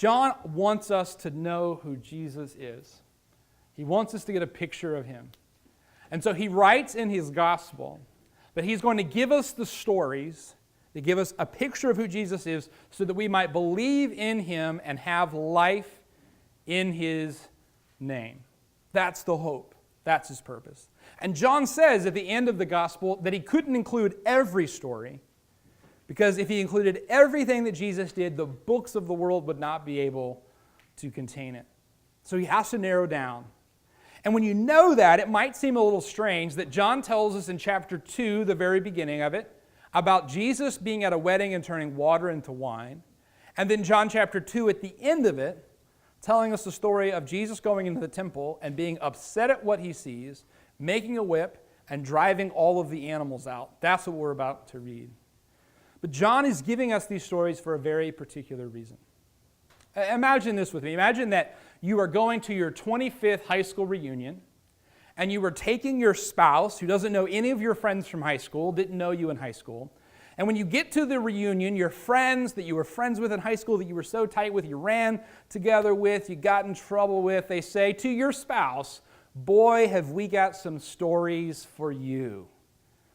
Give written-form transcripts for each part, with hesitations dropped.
John wants us to know who Jesus is. He wants us to get a picture of him. And so he writes in his gospel that he's going to give us the stories that give us a picture of who Jesus is so that we might believe in him and have life in his name. That's the hope. That's his purpose. And John says at the end of the gospel that he couldn't include every story because if he included everything that Jesus did, the books of the world would not be able to contain it. So he has to narrow down. And when you know that, it might seem a little strange that John tells us in chapter 2, the very beginning of it, about Jesus being at a wedding and turning water into wine. And then John chapter 2 at the end of it, telling us the story of Jesus going into the temple and being upset at what he sees, making a whip, and driving all of the animals out. That's what we're about to read. But John is giving us these stories for a very particular reason. Imagine this with me. Imagine that you are going to your 25th high school reunion, and you were taking your spouse, who doesn't know any of your friends from high school, didn't know you in high school, and when you get to the reunion, your friends that you were friends with in high school, that you were so tight with, you ran together with, you got in trouble with, they say to your spouse, "Boy, have we got some stories for you."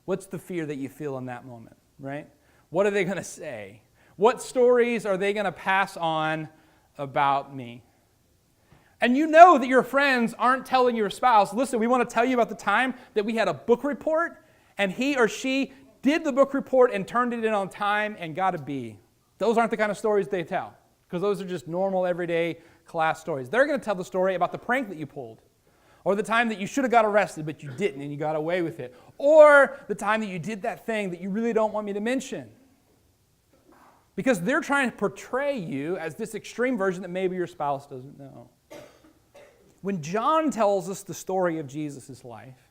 What's the fear that you feel in that moment, right? What are they going to say? What stories are they going to pass on about me? And you know that your friends aren't telling your spouse, "Listen, we want to tell you about the time that we had a book report and he or she did the book report and turned it in on time and got a B." Those aren't the kind of stories they tell, because those are just normal, everyday class stories. They're going to tell the story about the prank that you pulled, or the time that you should have got arrested but you didn't and you got away with it, or the time that you did that thing that you really don't want me to mention. Because they're trying to portray you as this extreme version that maybe your spouse doesn't know. When John tells us the story of Jesus' life,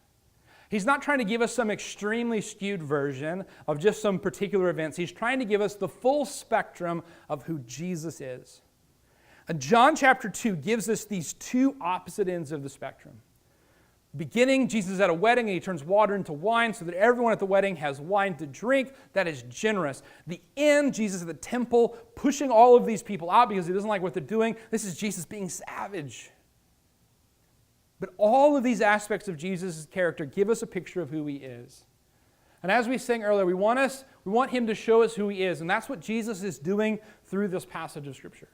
he's not trying to give us some extremely skewed version of just some particular events. He's trying to give us the full spectrum of who Jesus is. And John chapter 2 gives us these two opposite ends of the spectrum. Beginning, Jesus is at a wedding and he turns water into wine so that everyone at the wedding has wine to drink. That is generous. The end, Jesus at the temple pushing all of these people out because he doesn't like what they're doing. This is Jesus being savage. But all of these aspects of Jesus' character give us a picture of who he is. And as we sang earlier, we want him to show us who he is. And that's what Jesus is doing through this passage of Scripture.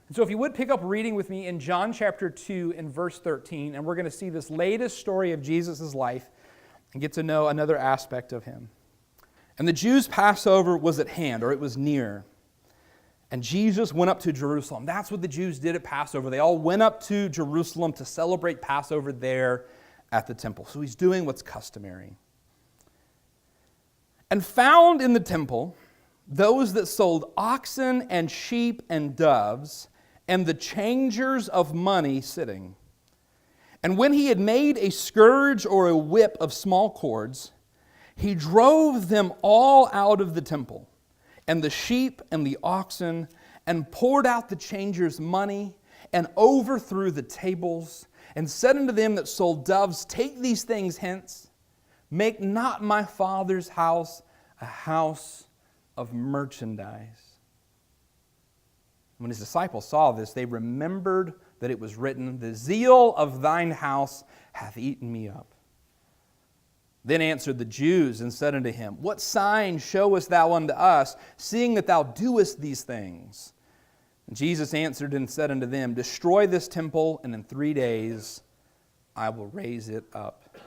And so if you would pick up reading with me in John chapter 2 and verse 13, and we're going to see this latest story of Jesus' life and get to know another aspect of him. "And the Jews' Passover was at hand," or it was near. "And Jesus went up to Jerusalem." That's what the Jews did at Passover. They all went up to Jerusalem to celebrate Passover there at the temple. So he's doing what's customary. "And found in the temple those that sold oxen and sheep and doves, and the changers of money sitting. And when he had made a scourge or a whip of small cords, he drove them all out of the temple, and the sheep and the oxen, and poured out the changers' money, and overthrew the tables, and said unto them that sold doves, Take these things hence, make not my Father's house a house of merchandise. When his disciples saw this, they remembered that it was written, The zeal of thine house hath eaten me up. Then answered the Jews and said unto him, What sign showest thou unto us, seeing that thou doest these things? And Jesus answered and said unto them, Destroy this temple, and in 3 days I will raise it up.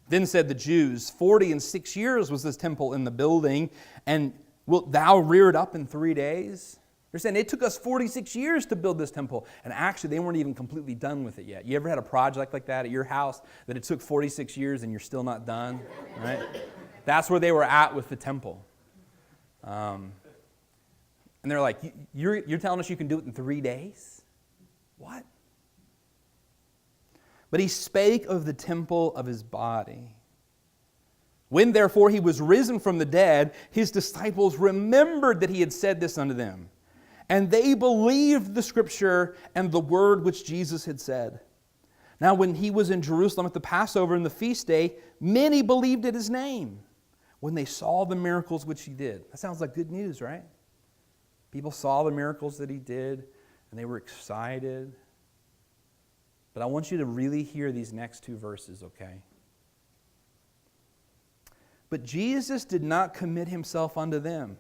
Then said the Jews, 46 years was this temple in the building, and wilt thou rear it up in 3 days? They're saying, it took us 46 years to build this temple. And actually, they weren't even completely done with it yet. You ever had a project like that at your house that it took 46 years and you're still not done? Right? That's where they were at with the temple. And they're like, you're telling us you can do it in 3 days? What? But he spake of the temple of his body. When therefore he was risen from the dead, his disciples remembered that he had said this unto them. And they believed the Scripture and the word which Jesus had said. Now when he was in Jerusalem at the Passover and the feast day, many believed at his name when they saw the miracles which he did. That sounds like good news, right? People saw the miracles that he did, and they were excited. But I want you to really hear these next two verses, okay? But Jesus did not commit himself unto them,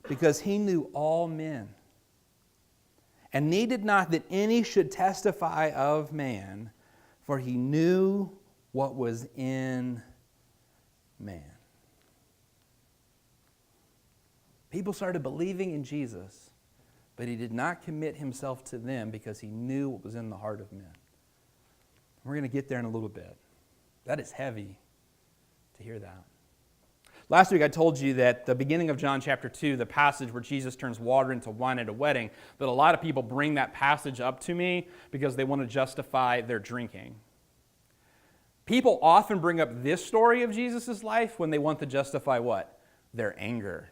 because he knew all men, and needed not that any should testify of man, for he knew what was in man. People started believing in Jesus, but he did not commit himself to them because he knew what was in the heart of men. We're going to get there in a little bit. That is heavy to hear that. Last week I told you that the beginning of John chapter 2, the passage where Jesus turns water into wine at a wedding, that a lot of people bring that passage up to me because they want to justify their drinking. People often bring up this story of Jesus' life when they want to justify what? Their anger,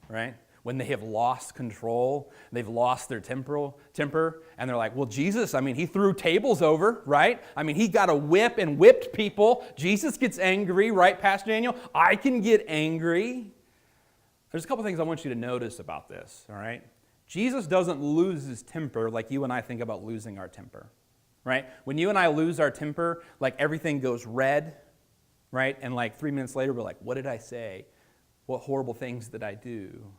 right? When they have lost control, they've lost their temper, and they're like, well, Jesus, he threw tables over, right? He got a whip and whipped people. Jesus gets angry, right, Pastor Daniel? I can get angry. There's a couple things I want you to notice about this, all right? Jesus doesn't lose his temper like you and I think about losing our temper, right? When you and I lose our temper, like everything goes red, right? And like 3 minutes later, we're like, what did I say? What horrible things did I do?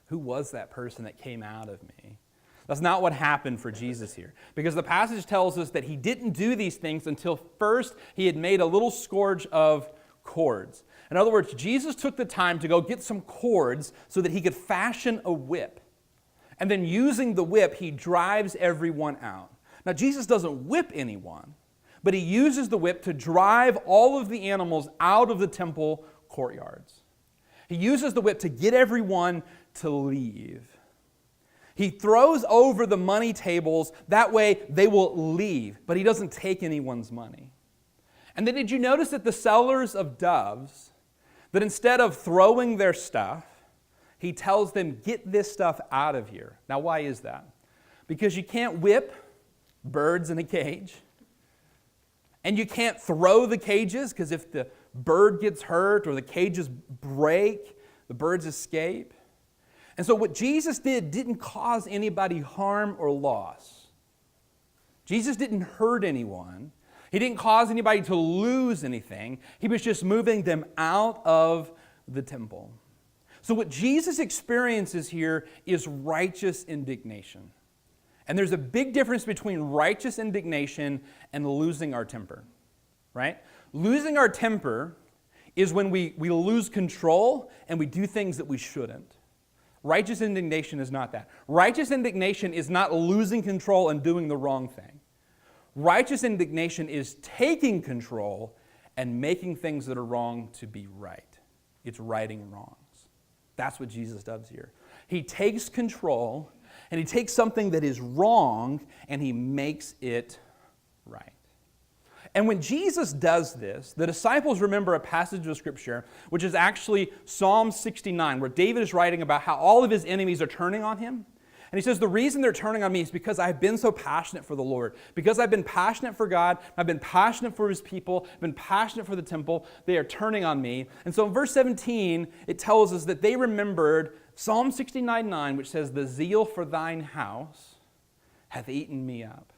Who was that person that came out of me? That's not what happened for Jesus here. Because the passage tells us that he didn't do these things until first he had made a little scourge of cords. In other words, Jesus took the time to go get some cords so that he could fashion a whip. And then using the whip, he drives everyone out. Now, Jesus doesn't whip anyone, but he uses the whip to drive all of the animals out of the temple courtyards. He uses the whip to get everyone to leave. He throws over the money tables, that way they will leave, but he doesn't take anyone's money. And then did you notice that the sellers of doves, that instead of throwing their stuff, he tells them, get this stuff out of here. Now why is that? Because you can't whip birds in a cage, and you can't throw the cages, because if the bird gets hurt or the cages break, the birds escape. And so what Jesus didn't cause anybody harm or loss. Jesus didn't hurt anyone. He didn't cause anybody to lose anything. He was just moving them out of the temple. So what Jesus experiences here is righteous indignation. And there's a big difference between righteous indignation and losing our temper, right? Losing our temper is when we lose control and we do things that we shouldn't. Righteous indignation is not that. Righteous indignation is not losing control and doing the wrong thing. Righteous indignation is taking control and making things that are wrong to be right. It's righting wrongs. That's what Jesus does here. He takes control and he takes something that is wrong and he makes it right. And when Jesus does this, the disciples remember a passage of Scripture, which is actually Psalm 69, where David is writing about how all of his enemies are turning on him. And he says, the reason they're turning on me is because I've been so passionate for the Lord. Because I've been passionate for God, I've been passionate for his people, I've been passionate for the temple, they are turning on me. And so in verse 17, it tells us that they remembered Psalm 69:9, which says, the zeal for thine house hath eaten me up.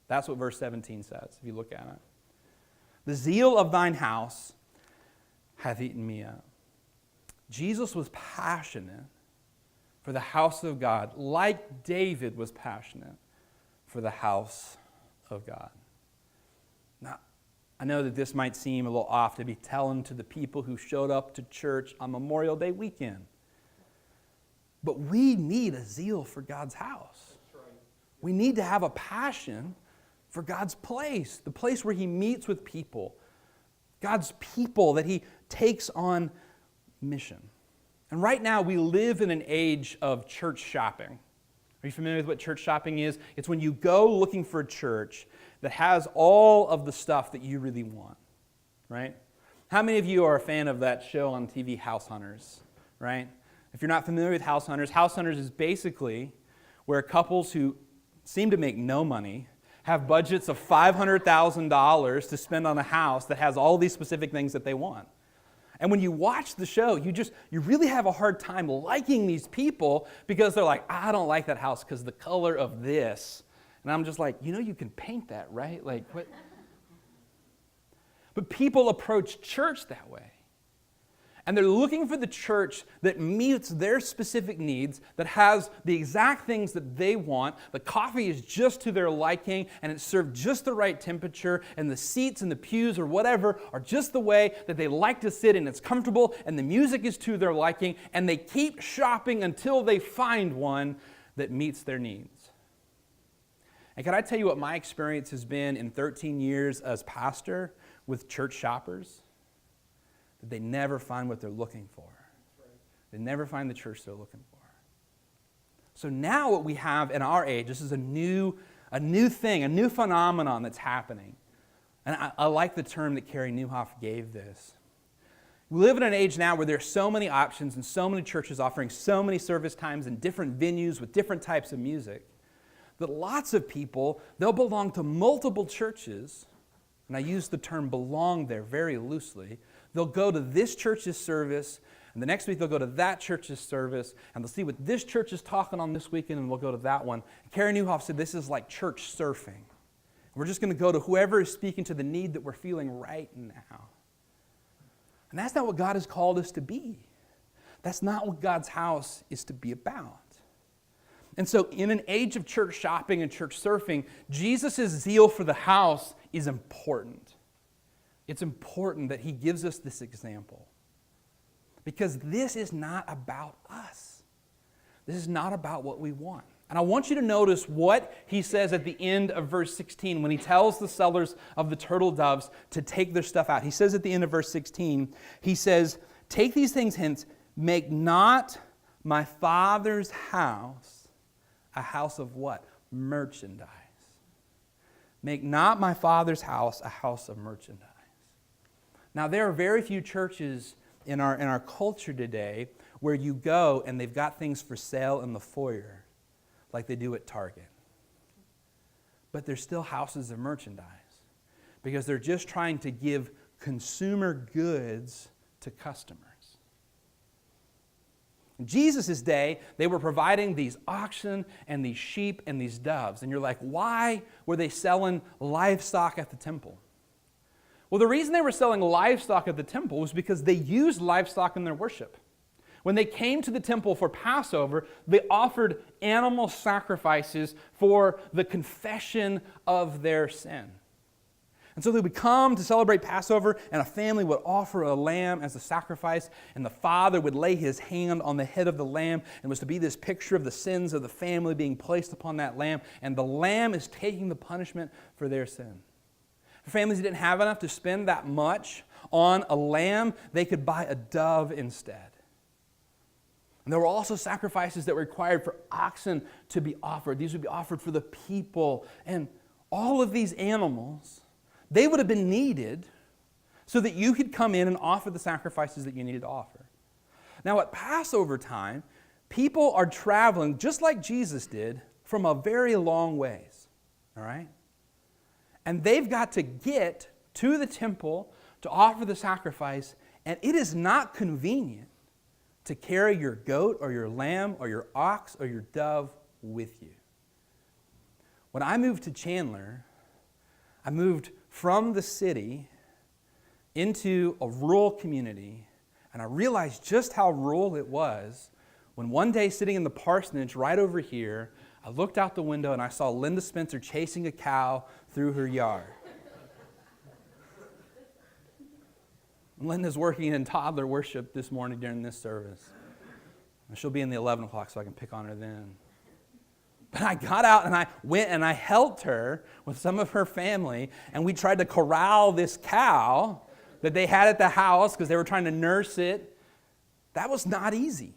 That's what verse 17 says, if you look at it. The zeal of thine house hath eaten me up. Jesus was passionate for the house of God, like David was passionate for the house of God. Now, I know that this might seem a little off to be telling to the people who showed up to church on Memorial Day weekend. But we need a zeal for God's house. We need to have a passion for God's place, the place where he meets with people, God's people that he takes on mission. And right now we live in an age of church shopping. Are you familiar with what church shopping is? It's when you go looking for a church that has all of the stuff that you really want, right? How many of you are a fan of that show on TV, House Hunters, right? If you're not familiar with House Hunters is basically where couples who seem to make no money have budgets of $500,000 to spend on a house that has all these specific things that they want. And when you watch the show, you really have a hard time liking these people because they're like, I don't like that house because the color of this. And I'm just like, you can paint that, right? Like, what? But people approach church that way. And they're looking for the church that meets their specific needs, that has the exact things that they want. The coffee is just to their liking, and it's served just the right temperature, and the seats and the pews or whatever are just the way that they like to sit, and it's comfortable, and the music is to their liking, and they keep shopping until they find one that meets their needs. And can I tell you what my experience has been in 13 years as pastor with church shoppers? That they never find what they're looking for. They never find the church they're looking for. So now what we have in our age, this is a new thing, a new phenomenon that's happening. And I like the term that Carey Nieuwhof gave this. We live in an age now where there are so many options and so many churches offering so many service times and different venues with different types of music that lots of people, they'll belong to multiple churches, and I use the term belong there very loosely. They'll go to this church's service, and the next week they'll go to that church's service, and they'll see what this church is talking on this weekend, and we'll go to that one. Carey Nieuwhof said this is like church surfing. We're just going to go to whoever is speaking to the need that we're feeling right now. And that's not what God has called us to be. That's not what God's house is to be about. And so in an age of church shopping and church surfing, Jesus' zeal for the house is important. It's important that he gives us this example. Because this is not about us. This is not about what we want. And I want you to notice what he says at the end of verse 16 when he tells the sellers of the turtle doves to take their stuff out. He says at the end of verse 16, he says, "Take these things hence, make not my Father's house a house of" what? Merchandise. Make not my Father's house a house of merchandise. Now, there are very few churches in our culture today where you go and they've got things for sale in the foyer like they do at Target. But they're still houses of merchandise because they're just trying to give consumer goods to customers. In Jesus' day, they were providing these oxen and these sheep and these doves. And you're like, why were they selling livestock at the temple? Well, the reason they were selling livestock at the temple was because they used livestock in their worship. When they came to the temple for Passover, they offered animal sacrifices for the confession of their sin. And so they would come to celebrate Passover, and a family would offer a lamb as a sacrifice, and the father would lay his hand on the head of the lamb, and it was to be this picture of the sins of the family being placed upon that lamb, and the lamb is taking the punishment for their sin. For families who didn't have enough to spend that much on a lamb, they could buy a dove instead. And there were also sacrifices that were required for oxen to be offered. These would be offered for the people. And all of these animals, they would have been needed so that you could come in and offer the sacrifices that you needed to offer. Now at Passover time, people are traveling, just like Jesus did, from a very long ways. All right? And they've got to get to the temple to offer the sacrifice, and it is not convenient to carry your goat or your lamb or your ox or your dove with you. When I moved to Chandler, I moved from the city into a rural community, and I realized just how rural it was when one day sitting in the parsonage right over here, I looked out the window and I saw Linda Spencer chasing a cow through her yard. Linda's working in toddler worship this morning during this service. And she'll be in the 11 o'clock so I can pick on her then. But I got out and I went and I helped her with some of her family, and we tried to corral this cow that they had at the house because they were trying to nurse it. That was not easy.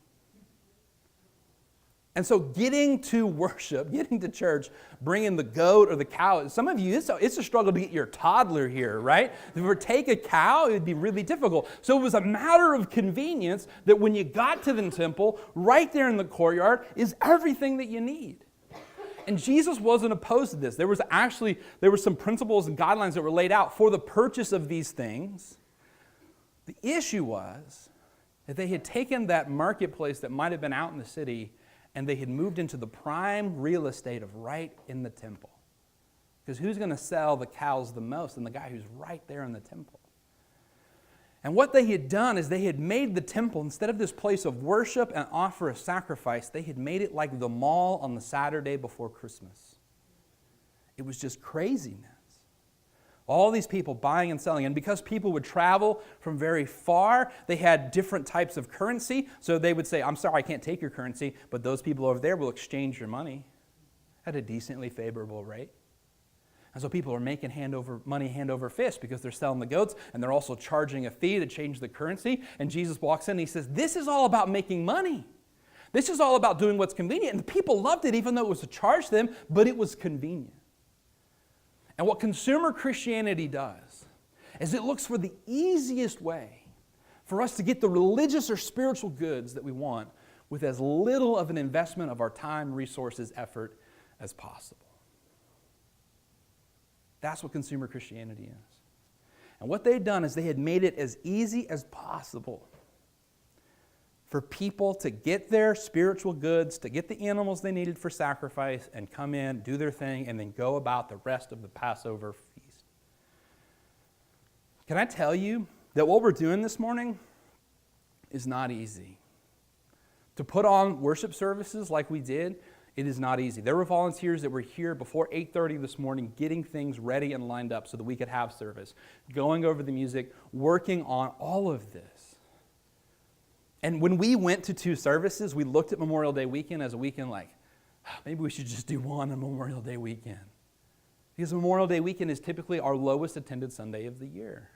And so getting to worship, getting to church, bringing the goat or the cow, some of you, it's a struggle to get your toddler here, right? If you were to take a cow, it would be really difficult. So it was a matter of convenience that when you got to the temple, right there in the courtyard is everything that you need. And Jesus wasn't opposed to this. There were some principles and guidelines that were laid out for the purchase of these things. The issue was that they had taken that marketplace that might have been out in the city and they had moved into the prime real estate of right in the temple. Because who's going to sell the cows the most than the guy who's right there in the temple? And what they had done is they had made the temple, instead of this place of worship and offer a sacrifice, they had made it like the mall on the Saturday before Christmas. It was just craziness. All these people buying and selling. And because people would travel from very far, they had different types of currency. So they would say, I'm sorry, I can't take your currency, but those people over there will exchange your money at a decently favorable rate. And so people are making money hand over fist because they're selling the goats and they're also charging a fee to change the currency. And Jesus walks in and he says, this is all about making money. This is all about doing what's convenient. And the people loved it even though it was to charge them, but it was convenient. And what consumer Christianity does is it looks for the easiest way for us to get the religious or spiritual goods that we want with as little of an investment of our time, resources, effort as possible. That's what consumer Christianity is. And what they'd done is they had made it as easy as possible for people to get their spiritual goods, to get the animals they needed for sacrifice, and come in, do their thing, and then go about the rest of the Passover feast. Can I tell you that what we're doing this morning is not easy? To put on worship services like we did, it is not easy. There were volunteers that were here before 8:30 this morning getting things ready and lined up so that we could have service, going over the music, working on all of this. And when we went to 2 services, we looked at Memorial Day weekend as a weekend like, maybe we should just do one on Memorial Day weekend. Because Memorial Day weekend is typically our lowest attended Sunday of the year.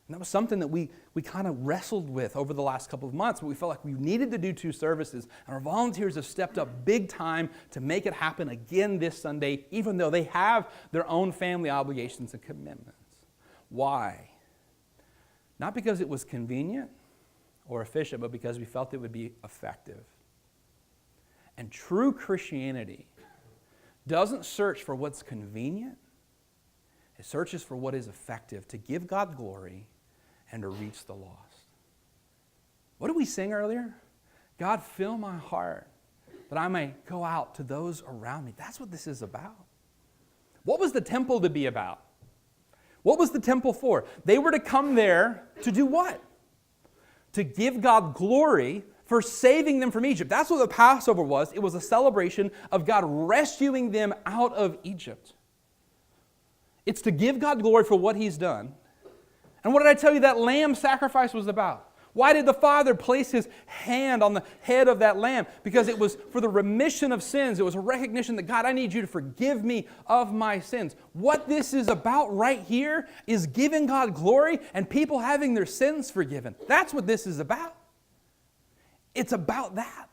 And that was something that we kind of wrestled with over the last couple of months, but we felt like we needed to do 2 services, and our volunteers have stepped up big time to make it happen again this Sunday, even though they have their own family obligations and commitments. Why? Not because it was convenient or efficient, but because we felt it would be effective. And true Christianity doesn't search for what's convenient. It searches for what is effective to give God glory and to reach the lost. What did we sing earlier? God, fill my heart that I may go out to those around me. That's what this is about. What was the temple to be about? What was the temple for? They were to come there to do what? To give God glory for saving them from Egypt. That's what the Passover was. It was a celebration of God rescuing them out of Egypt. It's to give God glory for what He's done. And what did I tell you that lamb sacrifice was about? Why did the Father place His hand on the head of that lamb? Because it was for the remission of sins. It was a recognition that, God, I need you to forgive me of my sins. What this is about right here is giving God glory and people having their sins forgiven. That's what this is about. It's about that.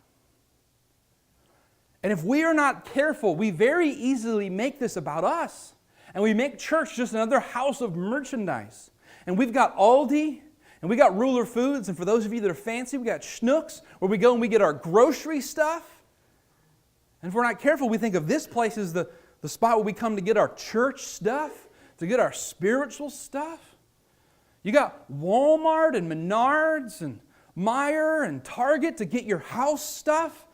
And if we are not careful, we very easily make this about us. And we make church just another house of merchandise. And we've got Aldi, and we got Ruler Foods, and for those of you that are fancy, we got Schnucks, where we go and we get our grocery stuff. And if we're not careful, we think of this place as the spot where we come to get our church stuff, to get our spiritual stuff. You got Walmart and Menards and Meijer and Target to get your house stuff.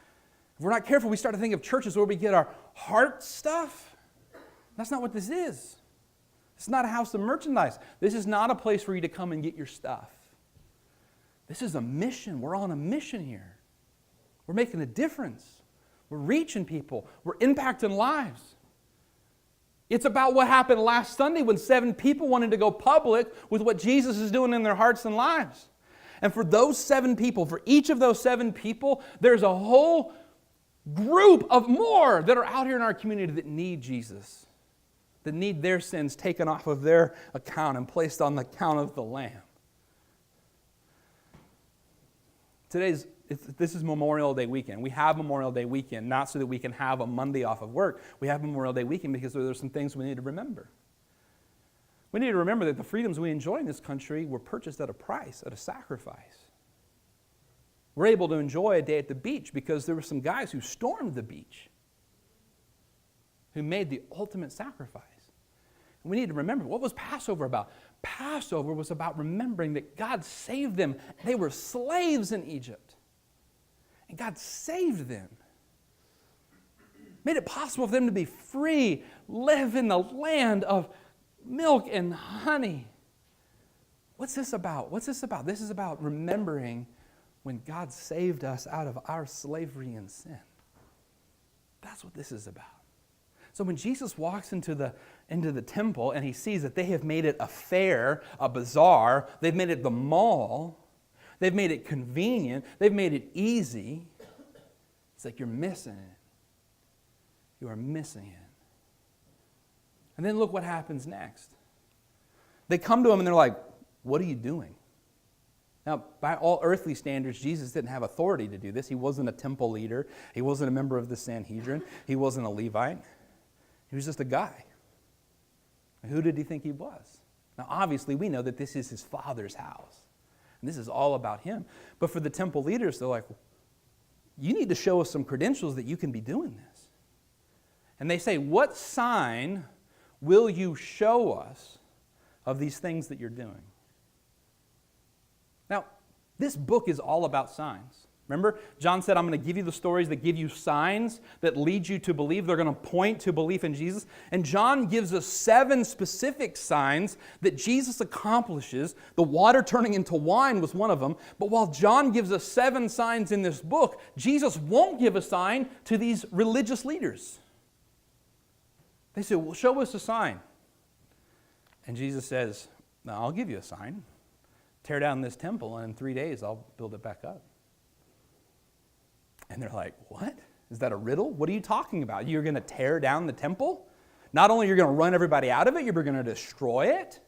If we're not careful, we start to think of churches where we get our heart stuff. That's not what this is. It's not a house of merchandise. This is not a place for you to come and get your stuff. This is a mission. We're on a mission here. We're making a difference. We're reaching people. We're impacting lives. It's about what happened last Sunday when 7 people wanted to go public with what Jesus is doing in their hearts and lives. And for those 7 people, for each of those 7 people, there's a whole group of more that are out here in our community that need Jesus, that need their sins taken off of their account and placed on the account of the Lamb. This is Memorial Day weekend. We have Memorial Day weekend not so that we can have a Monday off of work. We have Memorial Day weekend because there are some things we need to remember. We need to remember that the freedoms we enjoy in this country were purchased at a price, at a sacrifice. We're able to enjoy a day at the beach because there were some guys who stormed the beach, who made the ultimate sacrifice. We need to remember, what was Passover about? Passover was about remembering that God saved them. They were slaves in Egypt. And God saved them. Made it possible for them to be free, live in the land of milk and honey. What's this about? What's this about? This is about remembering when God saved us out of our slavery and sin. That's what this is about. So when Jesus walks into the temple and he sees that they have made it a fair, a bazaar, they've made it the mall, they've made it convenient, they've made it easy, it's like you're missing it. You are missing it. And then look what happens next. They come to him and they're like, what are you doing? Now, by all earthly standards, Jesus didn't have authority to do this. He wasn't a temple leader. He wasn't a member of the Sanhedrin. He wasn't a Levite. He was just a guy. Who did he think he was? Now, obviously, we know that this is his Father's house. And this is all about him. But for the temple leaders, they're like, you need to show us some credentials that you can be doing this. And they say, what sign will you show us of these things that you're doing? Now, this book is all about signs. Remember, John said, I'm going to give you the stories that give you signs that lead you to believe. They're going to point to belief in Jesus. And John gives us 7 specific signs that Jesus accomplishes. The water turning into wine was one of them. But while John gives us 7 signs in this book, Jesus won't give a sign to these religious leaders. They say, well, show us a sign. And Jesus says, no, I'll give you a sign. Tear down this temple, and in 3 days, I'll build it back up. And they're like, what? Is that a riddle? What are you talking about? You're going to tear down the temple? Not only are you going to run everybody out of it, you're going to destroy it?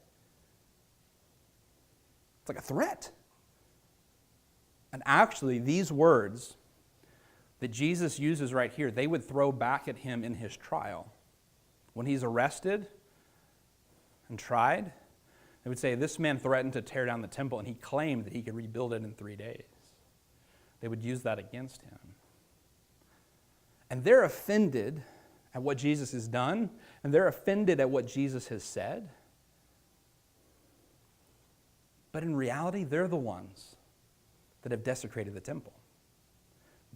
It's like a threat. And actually, these words that Jesus uses right here, they would throw back at him in his trial. When he's arrested and tried, they would say, this man threatened to tear down the temple, and he claimed that he could rebuild it in 3 days. They would use that against him. And they're offended at what Jesus has done, and they're offended at what Jesus has said. But in reality, they're the ones that have desecrated the temple.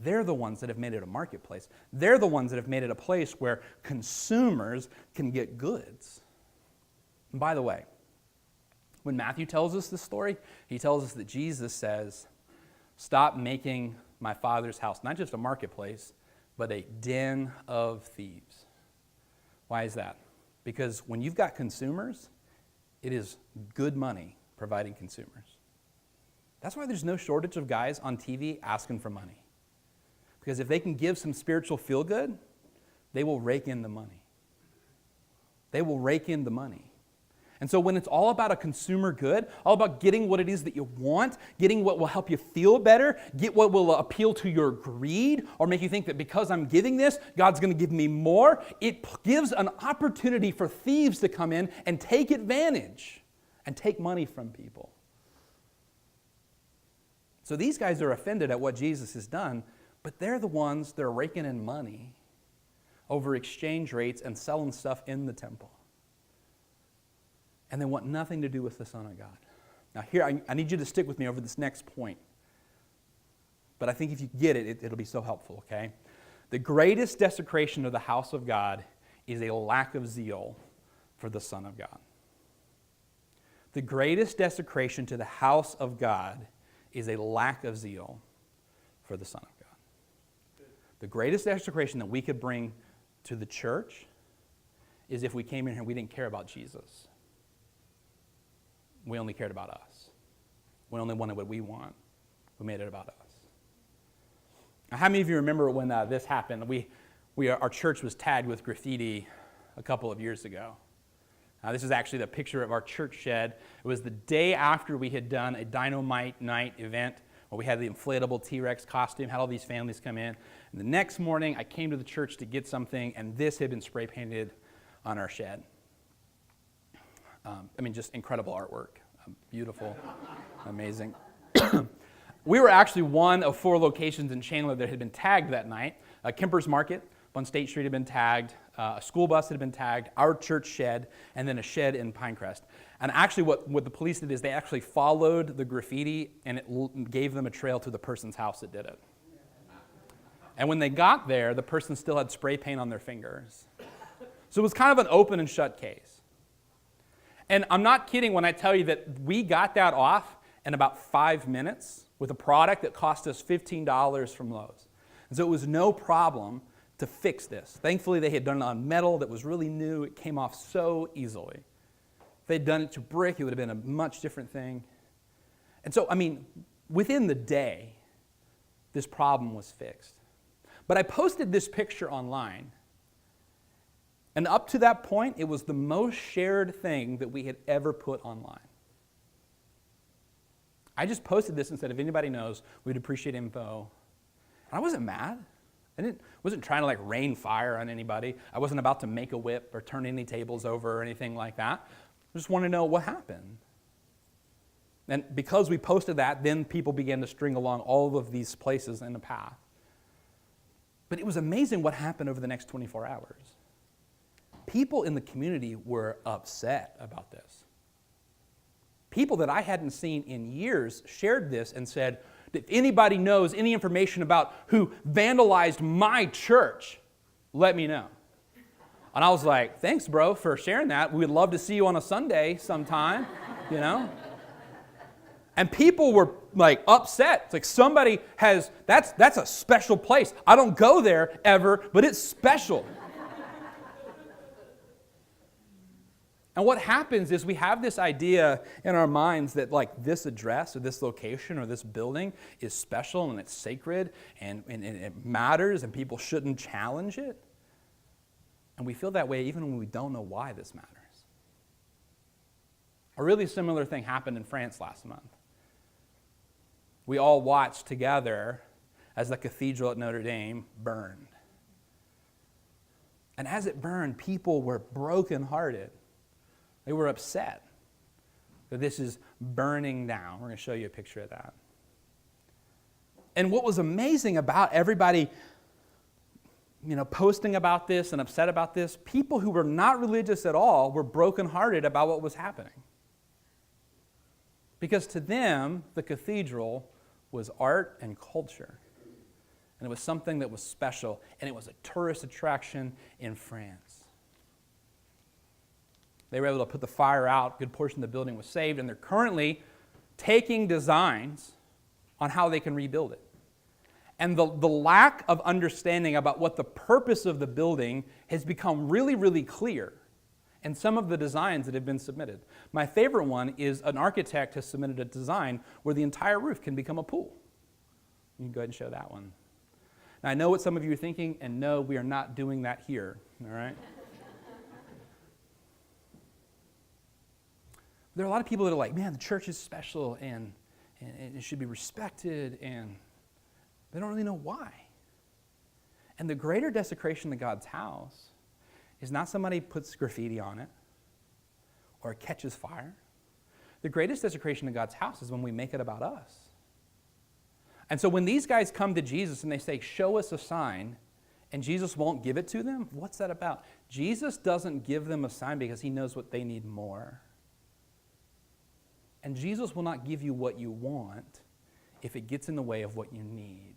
They're the ones that have made it a marketplace. They're the ones that have made it a place where consumers can get goods. And by the way, when Matthew tells us this story, he tells us that Jesus says, stop making my Father's house not just a marketplace, but a den of thieves. Why is that? Because when you've got consumers, it is good money providing consumers. That's why there's no shortage of guys on TV asking for money. Because if they can give some spiritual feel-good, they will rake in the money. They will rake in the money. And so when it's all about a consumer good, all about getting what it is that you want, getting what will help you feel better, get what will appeal to your greed, or make you think that because I'm giving this, God's going to give me more, it gives an opportunity for thieves to come in and take advantage and take money from people. So these guys are offended at what Jesus has done, but they're the ones that are raking in money over exchange rates and selling stuff in the temple. And they want nothing to do with the Son of God. Now here, I need you to stick with me over this next point. But I think if you get it, it'll be so helpful, okay? The greatest desecration of the house of God is a lack of zeal for the Son of God. The greatest desecration to the house of God is a lack of zeal for the Son of God. The greatest desecration that we could bring to the church is if we came in here and we didn't care about Jesus. We only cared about us. We only wanted what we want. We made it about us. Now, how many of you remember when this happened? Our church was tagged with graffiti a couple of years ago. This is actually the picture of our church shed. It was the day after we had done a Dynamite Night event where we had the inflatable T-Rex costume, had all these families come in. And the next morning, I came to the church to get something, and this had been spray painted on our shed. Just incredible artwork. Beautiful, amazing. We were actually one of 4 locations in Chandler that had been tagged that night. Kemper's Market, on State Street had been tagged, a school bus had been tagged, our church shed, and then a shed in Pinecrest. And actually what the police did is they actually followed the graffiti, and it gave them a trail to the person's house that did it. And when they got there, the person still had spray paint on their fingers. So it was kind of an open and shut case. And I'm not kidding when I tell you that we got that off in about 5 minutes with a product that cost us $15 from Lowe's. And so it was no problem to fix this. Thankfully, they had done it on metal that was really new. It came off so easily. If they'd done it to brick, it would have been a much different thing. And so, within the day, this problem was fixed. But I posted this picture online, and up to that point, it was the most shared thing that we had ever put online. I just posted this and said, if anybody knows, we'd appreciate info. And I wasn't mad. I wasn't trying to rain fire on anybody. I wasn't about to make a whip or turn any tables over or anything like that. I just wanted to know what happened. And because we posted that, then people began to string along all of these places in the path. But it was amazing what happened over the next 24 hours. People in the community were upset about this. People that I hadn't seen in years shared this and said, if anybody knows any information about who vandalized my church, let me know. And I was like, thanks, bro, for sharing that. We'd love to see you on a Sunday sometime, And people were upset. It's like somebody has, that's a special place. I don't go there ever, but it's special. And what happens is we have this idea in our minds that this address or this location or this building is special and it's sacred and it matters and people shouldn't challenge it. And we feel that way even when we don't know why this matters. A really similar thing happened in France last month. We all watched together as the cathedral at Notre Dame burned. And as it burned, people were brokenhearted. They were upset that this is burning down. We're going to show you a picture of that. And what was amazing about everybody, posting about this and upset about this, people who were not religious at all were brokenhearted about what was happening. Because to them, the cathedral was art and culture. And it was something that was special. And it was a tourist attraction in France. They were able to put the fire out. A good portion of the building was saved. And they're currently taking designs on how they can rebuild it. And the lack of understanding about what the purpose of the building has become really, really clear in some of the designs that have been submitted. My favorite one is an architect has submitted a design where the entire roof can become a pool. You can go ahead and show that one. Now, I know what some of you are thinking, and no, we are not doing that here, all right? There are a lot of people that are like, man, the church is special and it should be respected, and they don't really know why. And the greater desecration of God's house is not somebody puts graffiti on it or catches fire. The greatest desecration of God's house is when we make it about us. And so when these guys come to Jesus and they say, show us a sign, and Jesus won't give it to them, what's that about? Jesus doesn't give them a sign because he knows what they need more. And Jesus will not give you what you want if it gets in the way of what you need.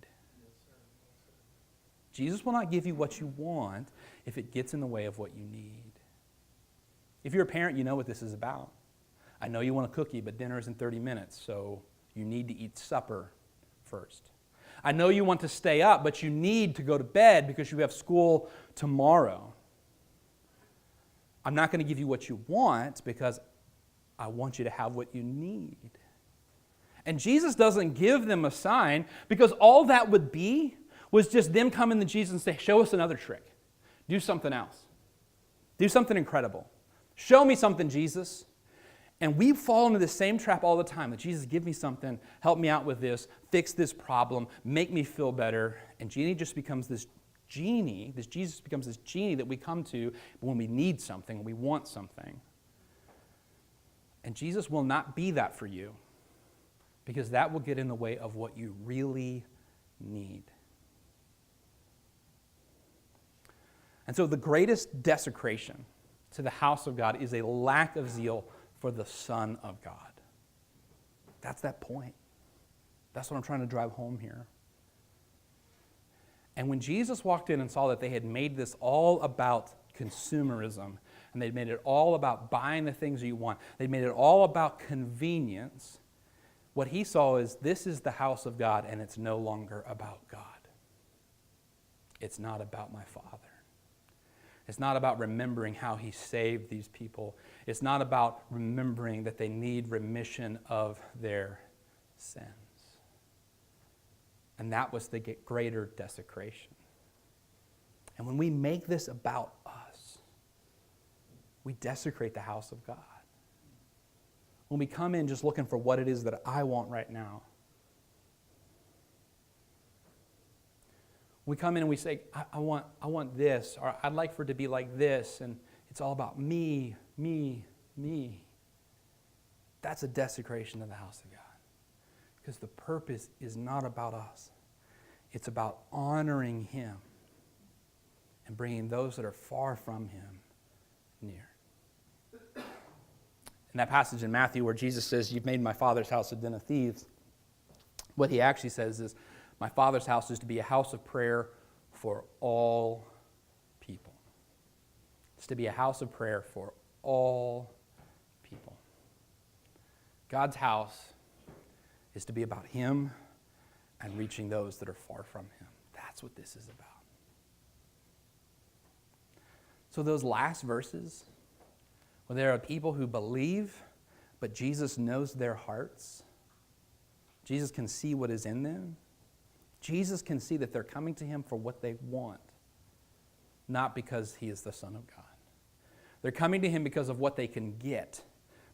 Jesus will not give you what you want if it gets in the way of what you need. If you're a parent, you know what this is about. I know you want a cookie, but dinner is in 30 minutes, so you need to eat supper first. I know you want to stay up, but you need to go to bed because you have school tomorrow. I'm not going to give you what you want because I want you to have what you need. And Jesus doesn't give them a sign because all that would be was just them coming to Jesus and say, show us another trick. Do something else. Do something incredible. Show me something, Jesus. And we fall into the same trap all the time. That Jesus, give me something, help me out with this, fix this problem, make me feel better. And Jesus becomes this genie that we come to when we need something, when we want something. And Jesus will not be that for you because that will get in the way of what you really need. And so the greatest desecration to the house of God is a lack of zeal for the Son of God. That's that point. That's what I'm trying to drive home here. And when Jesus walked in and saw that they had made this all about consumerism, and they'd made it all about buying the things you want, they'd made it all about convenience, what he saw is this is the house of God, and it's no longer about God. It's not about my Father. It's not about remembering how he saved these people. It's not about remembering that they need remission of their sins. And that was the greater desecration. And when we make this about us, we desecrate the house of God. When we come in just looking for what it is that I want right now, we come in and we say, I want this, or I'd like for it to be like this, and it's all about me, me, me. That's a desecration of the house of God. Because the purpose is not about us. It's about honoring him and bringing those that are far from him near. In that passage in Matthew where Jesus says, you've made my Father's house a den of thieves, what he actually says is, my Father's house is to be a house of prayer for all people. It's to be a house of prayer for all people. God's house is to be about him and reaching those that are far from him. That's what this is about. So those last verses, where there are people who believe, but Jesus knows their hearts. Jesus can see what is in them. Jesus can see that they're coming to him for what they want, not because he is the Son of God. They're coming to him because of what they can get,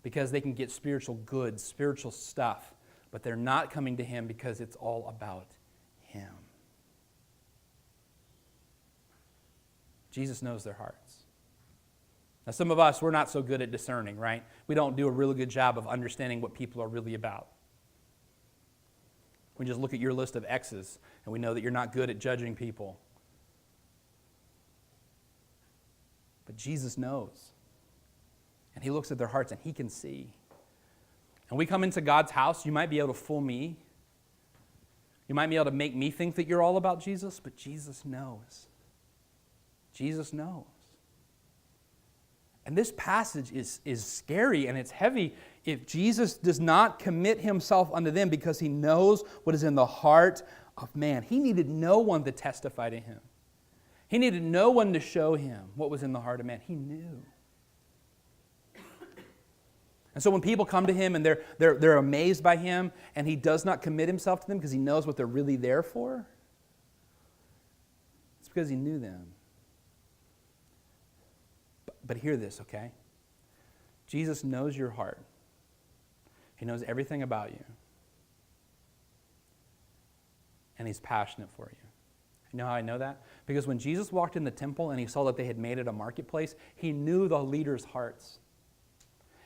because they can get spiritual goods, spiritual stuff, but they're not coming to him because it's all about him. Jesus knows their hearts. Now, some of us, we're not so good at discerning, right? We don't do a really good job of understanding what people are really about. We just look at your list of X's, and we know that you're not good at judging people. But Jesus knows. And he looks at their hearts, and he can see. And we come into God's house, you might be able to fool me. You might be able to make me think that you're all about Jesus, but Jesus knows. Jesus knows. And this passage is scary and it's heavy if Jesus does not commit himself unto them because he knows what is in the heart of man. He needed no one to testify to him. He needed no one to show him what was in the heart of man. He knew. And so when people come to him and they're amazed by him and he does not commit himself to them because he knows what they're really there for, it's because he knew them. But hear this, okay? Jesus knows your heart. He knows everything about you. And he's passionate for you. You know how I know that? Because when Jesus walked in the temple and he saw that they had made it a marketplace, he knew the leaders' hearts.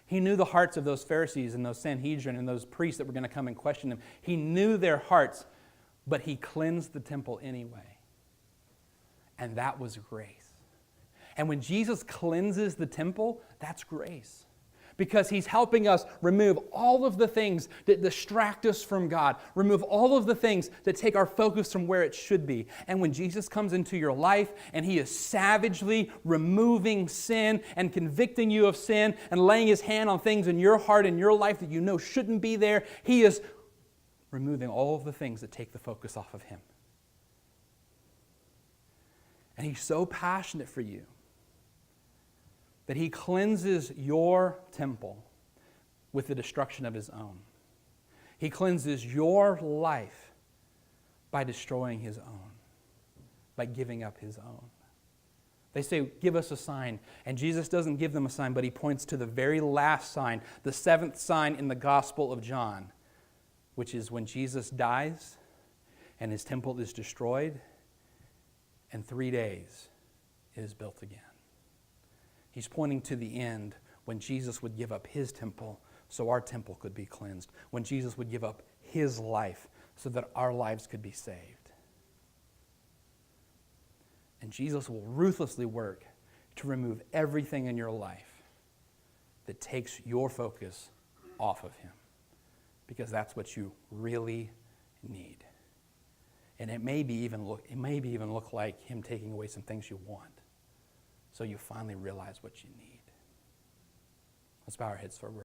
He knew the hearts of those Pharisees and those Sanhedrin and those priests that were going to come and question him. He knew their hearts, but he cleansed the temple anyway. And that was grace. And when Jesus cleanses the temple, that's grace. Because he's helping us remove all of the things that distract us from God. Remove all of the things that take our focus from where it should be. And when Jesus comes into your life and he is savagely removing sin and convicting you of sin and laying his hand on things in your heart and your life that you know shouldn't be there, he is removing all of the things that take the focus off of him. And he's so passionate for you that he cleanses your temple with the destruction of his own. He cleanses your life by destroying his own, by giving up his own. They say, give us a sign. And Jesus doesn't give them a sign, but he points to the very last sign, the seventh sign in the Gospel of John, which is when Jesus dies and his temple is destroyed, and 3 days it is built again. He's pointing to the end when Jesus would give up his temple so our temple could be cleansed. When Jesus would give up his life so that our lives could be saved. And Jesus will ruthlessly work to remove everything in your life that takes your focus off of him, because that's what you really need. And it may even look like him taking away some things you want, so you finally realize what you need. Let's bow our heads for a word.